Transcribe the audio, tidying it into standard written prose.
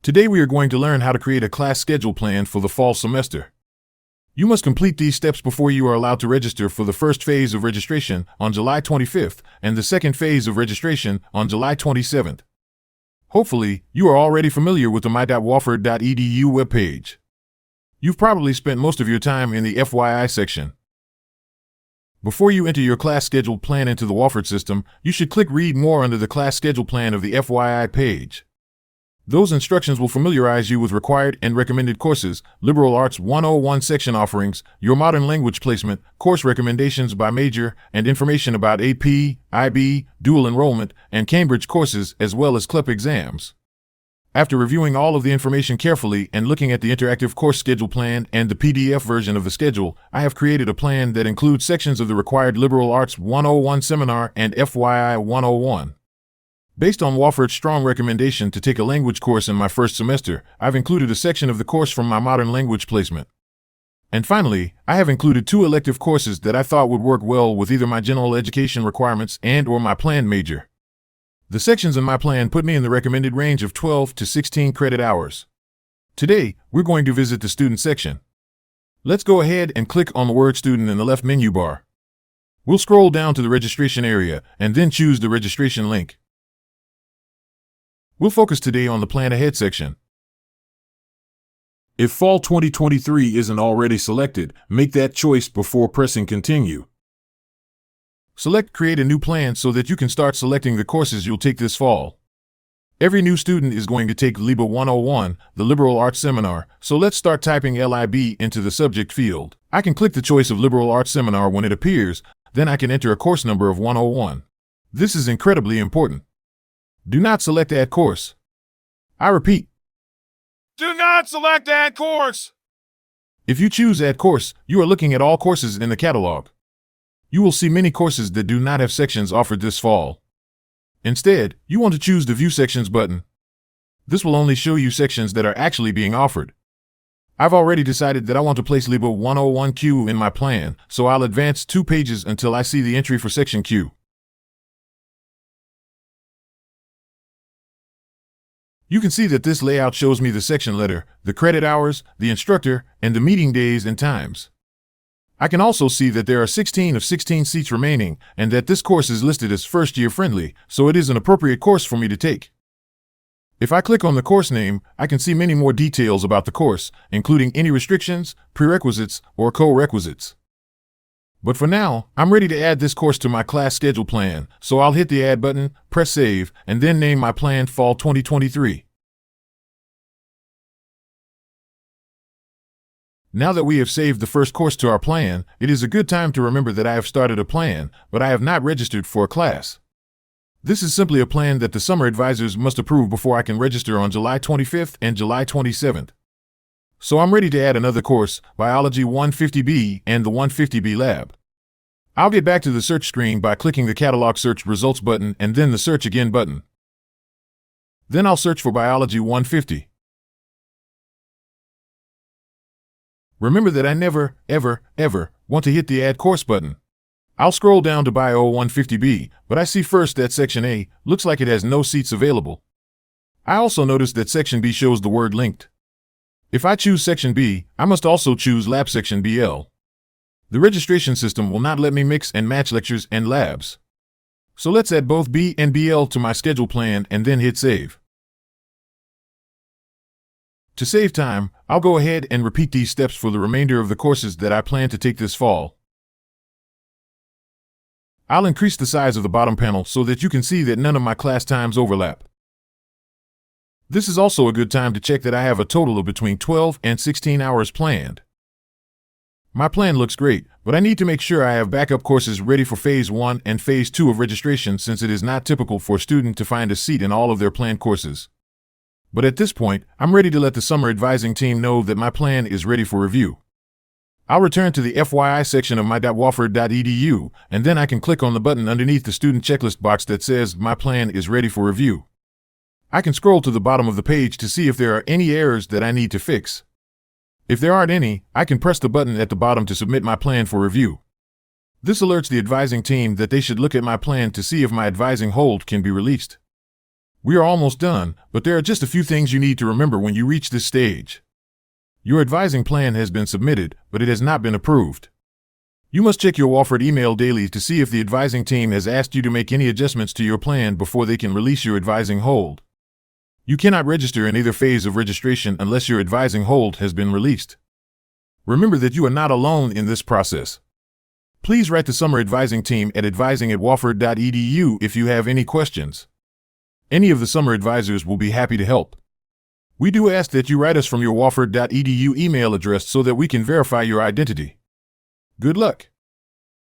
Today we are going to learn how to create a class schedule plan for the fall semester. You must complete these steps before you are allowed to register for the first phase of registration on July 25th and the second phase of registration on July 27th. Hopefully, you are already familiar with the my.wofford.edu webpage. You've probably spent most of your time in the FYI section. Before you enter your class schedule plan into the Wofford system, you should click Read More under the class schedule plan of the FYI page. Those instructions will familiarize you with required and recommended courses, Liberal Arts 101 section offerings, your modern language placement, course recommendations by major, and information about AP, IB, dual enrollment, and Cambridge courses as well as CLEP exams. After reviewing all of the information carefully and looking at the interactive course schedule plan and the PDF version of the schedule, I have created a plan that includes sections of the required Liberal Arts 101 seminar and FYI 101. Based on Wofford's strong recommendation to take a language course in my first semester, I've included a section of the course from my modern language placement. And finally, I have included 2 elective courses that I thought would work well with either my general education requirements and/or my planned major. The sections in my plan put me in the recommended range of 12 to 16 credit hours. Today, we're going to visit the student section. Let's go ahead and click on the word student in the left menu bar. We'll scroll down to the registration area and then choose the registration link. We'll focus today on the Plan Ahead section. If Fall 2023 isn't already selected, make that choice before pressing Continue. Select Create a New Plan so that you can start selecting the courses you'll take this fall. Every new student is going to take LIBA 101, the Liberal Arts Seminar, so let's start typing LIB into the subject field. I can click the choice of Liberal Arts Seminar when it appears, then I can enter a course number of 101. This is incredibly important. Do not select Add Course. I repeat, do not select Add Course. If you choose Add Course, you are looking at all courses in the catalog. You will see many courses that do not have sections offered this fall. Instead, you want to choose the View Sections button. This will only show you sections that are actually being offered. I've already decided that I want to place LIBA 101Q in my plan, so I'll advance 2 pages until I see the entry for Section Q. You can see that this layout shows me the section letter, the credit hours, the instructor, and the meeting days and times. I can also see that there are 16 of 16 seats remaining, and that this course is listed as first-year friendly, so it is an appropriate course for me to take. If I click on the course name, I can see many more details about the course, including any restrictions, prerequisites, or co-requisites. But for now, I'm ready to add this course to my class schedule plan, so I'll hit the Add button, press Save, and then name my plan Fall 2023. Now that we have saved the first course to our plan, it is a good time to remember that I have started a plan, but I have not registered for a class. This is simply a plan that the summer advisors must approve before I can register on July 25th and July 27th. So I'm ready to add another course, Biology 150B and the 150B Lab. I'll get back to the search screen by clicking the Catalog Search Results button and then the Search Again button. Then I'll search for Biology 150. Remember that I never, ever, ever want to hit the Add Course button. I'll scroll down to Bio 150B, but I see first that Section A looks like it has no seats available. I also notice that Section B shows the word linked. If I choose Section B, I must also choose Lab Section BL. The registration system will not let me mix and match lectures and labs. So let's add both B and BL to my schedule plan and then hit Save. To save time, I'll go ahead and repeat these steps for the remainder of the courses that I plan to take this fall. I'll increase the size of the bottom panel so that you can see that none of my class times overlap. This is also a good time to check that I have a total of between 12 and 16 hours planned. My plan looks great, but I need to make sure I have backup courses ready for Phase 1 and Phase 2 of registration since it is not typical for a student to find a seat in all of their planned courses. But at this point, I'm ready to let the summer advising team know that my plan is ready for review. I'll return to the FYI section of my.wofford.edu, and then I can click on the button underneath the student checklist box that says My Plan is Ready for Review. I can scroll to the bottom of the page to see if there are any errors that I need to fix. If there aren't any, I can press the button at the bottom to submit my plan for review. This alerts the advising team that they should look at my plan to see if my advising hold can be released. We are almost done, but there are just a few things you need to remember when you reach this stage. Your advising plan has been submitted, but it has not been approved. You must check your Wofford email daily to see if the advising team has asked you to make any adjustments to your plan before they can release your advising hold. You cannot register in either phase of registration unless your advising hold has been released. Remember that you are not alone in this process. Please write the summer advising team at advising@wofford.edu if you have any questions. Any of the summer advisors will be happy to help. We do ask that you write us from your wofford.edu email address so that we can verify your identity. Good luck.